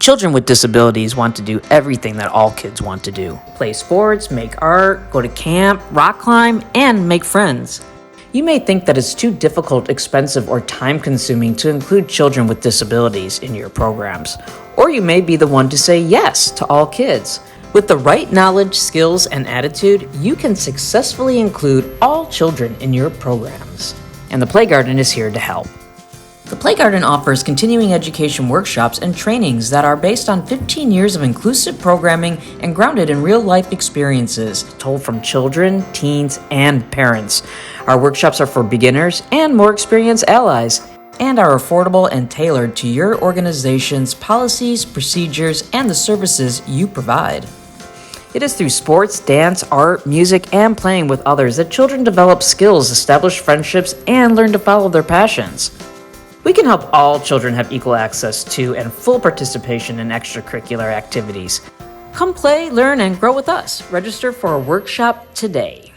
Children with disabilities want to do everything that all kids want to do. Play sports, make art, go to camp, rock climb, and make friends. You may think that it's too difficult, expensive, or time-consuming to include children with disabilities in your programs. Or you may be the one to say yes to all kids. With the right knowledge, skills, and attitude, you can successfully include all children in your programs. And the PlayGarden is here to help. The PlayGarden offers continuing education workshops and trainings that are based on 15 years of inclusive programming and grounded in real-life experiences told from children, teens, and parents. Our workshops are for beginners and more experienced allies, and are affordable and tailored to your organization's policies, procedures, and the services you provide. It is through sports, dance, art, music, and playing with others that children develop skills, establish friendships, and learn to follow their passions. We can help all children have equal access to and full participation in extracurricular activities. Come play, learn, and grow with us. Register for a workshop today.